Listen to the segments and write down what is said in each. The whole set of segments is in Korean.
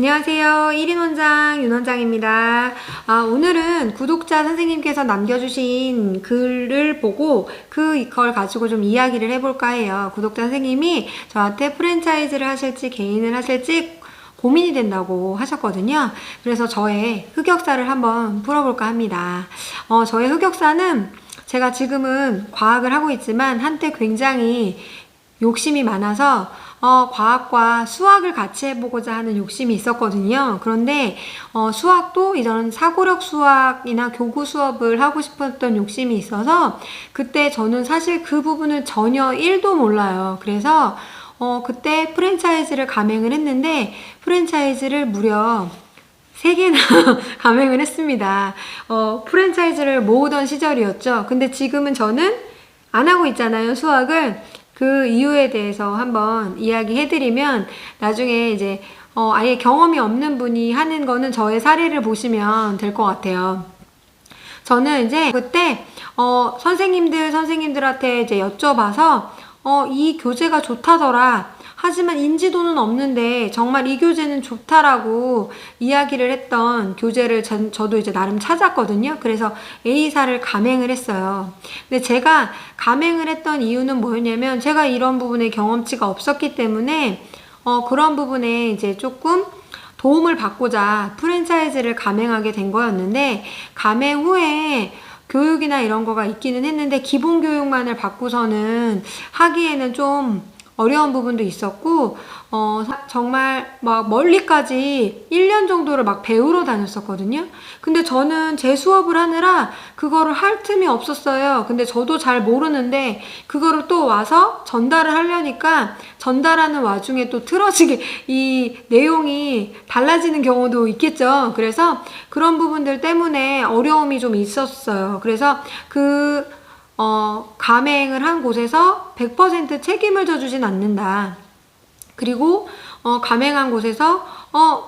안녕하세요. 1인 원장 윤원장입니다. 오늘은 구독자 선생님께서 남겨주신 글을 보고 그걸 가지고 좀 이야기를 해볼까 해요. 구독자 선생님이 저한테 프랜차이즈를 하실지 개인을 하실지 고민이 된다고 하셨거든요. 그래서 저의 흑역사를 한번 풀어볼까 합니다. 저의 흑역사는 제가 지금은 과학을 하고 있지만 한때 굉장히 욕심이 많아서 과학과 수학을 같이 해보고자 하는 욕심이 있었거든요. 그런데 수학도 이전 사고력 수학이나 교구 수업을 하고 싶었던 욕심이 있어서 그때 저는 사실 그 부분을 전혀 1도 몰라요. 그래서 그때 프랜차이즈를 감행을 했는데 프랜차이즈를 무려 3개나 감행을 했습니다. 프랜차이즈를 모으던 시절이었죠. 근데 지금은 저는 안 하고 있잖아요, 수학을. 그 이유에 대해서 한번 이야기해드리면 나중에 이제 아예 경험이 없는 분이 하는 거는 저의 사례를 보시면 될 것 같아요. 저는 이제 그때 선생님들한테 이제 여쭤봐서 이 교재가 좋다더라. 하지만 인지도는 없는데 정말 이 교재는 좋다라고 이야기를 했던 교재를 저도 이제 나름 찾았거든요. 그래서 A사를 감행을 했어요. 근데 제가 감행을 했던 이유는 뭐였냐면 제가 이런 부분에 경험치가 없었기 때문에 그런 부분에 이제 조금 도움을 받고자 프랜차이즈를 감행하게 된 거였는데 감행 후에 교육이나 이런 거가 있기는 했는데 기본 교육만을 받고서는 하기에는 좀 어려운 부분도 있었고 정말 막 멀리까지 1년 정도를 막 배우러 다녔었거든요. 근데 저는 제 수업을 하느라 그거를 할 틈이 없었어요. 근데 저도 잘 모르는데 그거를 또 와서 전달을 하려니까 전달하는 와중에 또 틀어지게 이 내용이 달라지는 경우도 있겠죠. 그래서 그런 부분들 때문에 어려움이 좀 있었어요. 그래서 감행을 한 곳에서 100% 책임을 져주진 않는다. 그리고 감행한 곳에서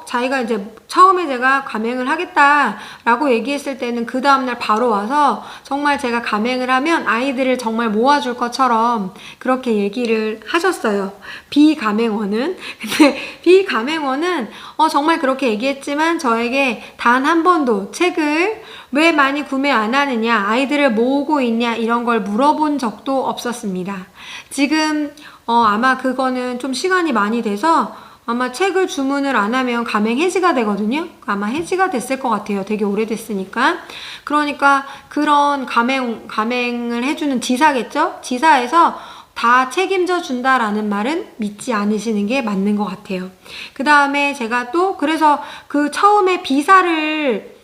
자기가 이제 처음에 제가 감행을 하겠다라고 얘기했을 때는 그 다음날 바로 와서 정말 제가 감행을 하면 아이들을 정말 모아줄 것처럼 그렇게 얘기를 하셨어요. 비감행원은. 근데 비감행원은 정말 그렇게 얘기했지만 저에게 단 한 번도 책을 왜 많이 구매 안 하느냐, 아이들을 모으고 있냐 이런 걸 물어본 적도 없었습니다. 지금 아마 그거는 좀 시간이 많이 돼서 아마 책을 주문을 안 하면 감행 해지가 되거든요. 아마 해지가 됐을 것 같아요. 되게 오래됐으니까. 그러니까 그런 감행을 해주는 지사겠죠? 지사에서 다 책임져 준다라는 말은 믿지 않으시는 게 맞는 것 같아요. 그 다음에 제가 또 그래서 그 처음에 비사를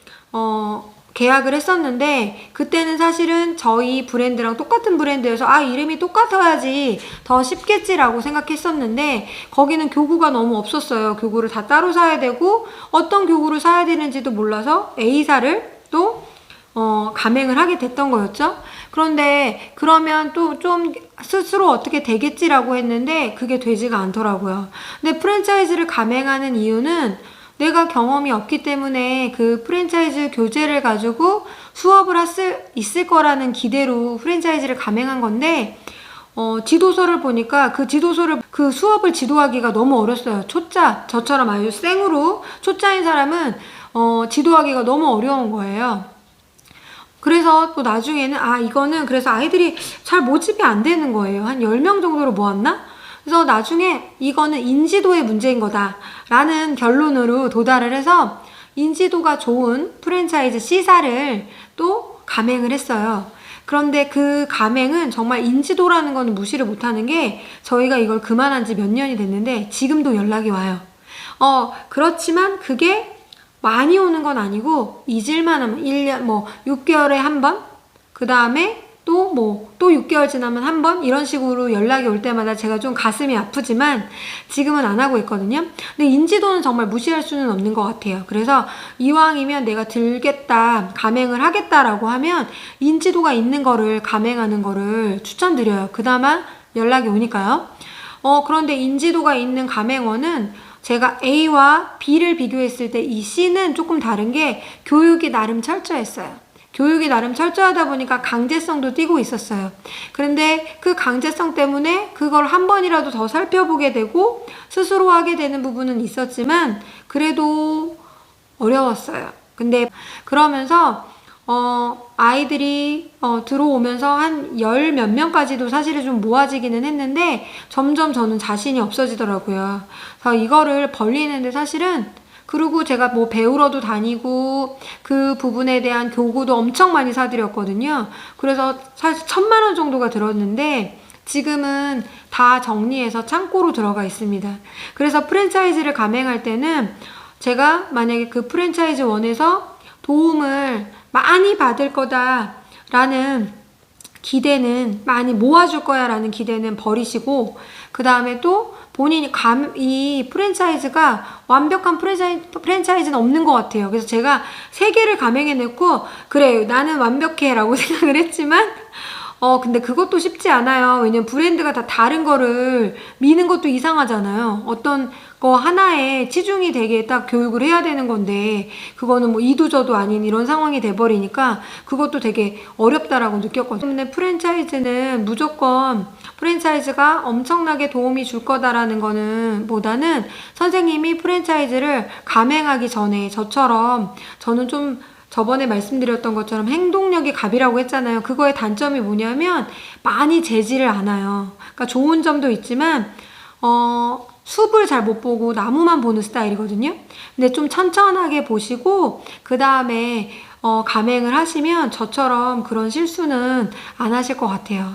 계약을 했었는데 그때는 사실은 저희 브랜드랑 똑같은 브랜드여서 이름이 똑같아야지 더 쉽겠지라고 생각했었는데 거기는 교구가 너무 없었어요. 교구를 다 따로 사야 되고 어떤 교구를 사야 되는지도 몰라서 A사를 또 감행을 하게 됐던 거였죠. 그런데 그러면 또 좀 스스로 어떻게 되겠지라고 했는데 그게 되지가 않더라고요. 근데 프랜차이즈를 감행하는 이유는 내가 경험이 없기 때문에 그 프랜차이즈 교재를 가지고 수업을 할 수 있을 거라는 기대로 프랜차이즈를 감행한 건데 지도서를 보니까 그 수업을 지도하기가 너무 어렸어요. 저처럼 아주 생으로 초짜인 사람은 지도하기가 너무 어려운 거예요. 그래서 또 나중에는 이거는 그래서 아이들이 잘 모집이 안 되는 거예요. 한 10명 정도로 모았나? 그래서 나중에 이거는 인지도의 문제인 거다 라는 결론으로 도달을 해서 인지도가 좋은 프랜차이즈 C사를 또 감행을 했어요. 그런데 그 감행은 정말 인지도라는 건 무시를 못하는 게 저희가 이걸 그만한 지 몇 년이 됐는데 지금도 연락이 와요. 그렇지만 그게 많이 오는 건 아니고 잊을만 하면 1년 6개월에 한 번, 그 다음에 또 6개월 지나면 한 번 이런 식으로 연락이 올 때마다 제가 좀 가슴이 아프지만 지금은 안 하고 있거든요. 근데 인지도는 정말 무시할 수는 없는 것 같아요. 그래서 이왕이면 내가 들겠다, 감행을 하겠다라고 하면 인지도가 있는 거를 감행하는 거를 추천드려요. 그나마 연락이 오니까요. 그런데 인지도가 있는 감행원은 제가 A와 B를 비교했을 때 이 C는 조금 다른 게 교육이 나름 철저했어요. 교육이 나름 철저하다 보니까 강제성도 띠고 있었어요. 그런데 그 강제성 때문에 그걸 한 번이라도 더 살펴보게 되고 스스로 하게 되는 부분은 있었지만 그래도 어려웠어요. 근데 그러면서 아이들이 들어오면서 한 열 몇 명까지도 사실은 좀 모아지기는 했는데 점점 저는 자신이 없어지더라고요. 그래서 이거를 벌리는데 사실은, 그리고 제가 뭐 배우러도 다니고 그 부분에 대한 교구도 엄청 많이 사드렸거든요. 그래서 사실 1,000만 원 정도가 들었는데 지금은 다 정리해서 창고로 들어가 있습니다. 그래서 프랜차이즈를 감행할 때는 제가 만약에 그 프랜차이즈 원에서 도움을 많이 받을 거다라는 기대는, 많이 모아줄 거야 라는 기대는 버리시고, 그 다음에 또 본인이 이 프랜차이즈가 완벽한 프랜차이즈는 없는 것 같아요. 그래서 제가 3개를 감행해놓고 그래 나는 완벽해 라고 생각을 했지만 근데 그것도 쉽지 않아요. 왜냐면 브랜드가 다 다른 거를 미는 것도 이상하잖아요. 어떤 거 하나에 치중이 되게 딱 교육을 해야 되는 건데 그거는 뭐 이도저도 아닌 이런 상황이 돼버리니까 그것도 되게 어렵다라고 느꼈거든요. 때문에 프랜차이즈는 무조건 프랜차이즈가 엄청나게 도움이 줄 거다라는 거는 보다는 선생님이 프랜차이즈를 감행하기 전에 저처럼, 저는 좀 저번에 말씀드렸던 것처럼 행동력이 갑이라고 했잖아요. 그거의 단점이 뭐냐면 많이 재지를 않아요. 그러니까 좋은 점도 있지만 숲을 잘 못 보고 나무만 보는 스타일이거든요. 근데 좀 천천하게 보시고 그 다음에 감행을 하시면 저처럼 그런 실수는 안 하실 것 같아요.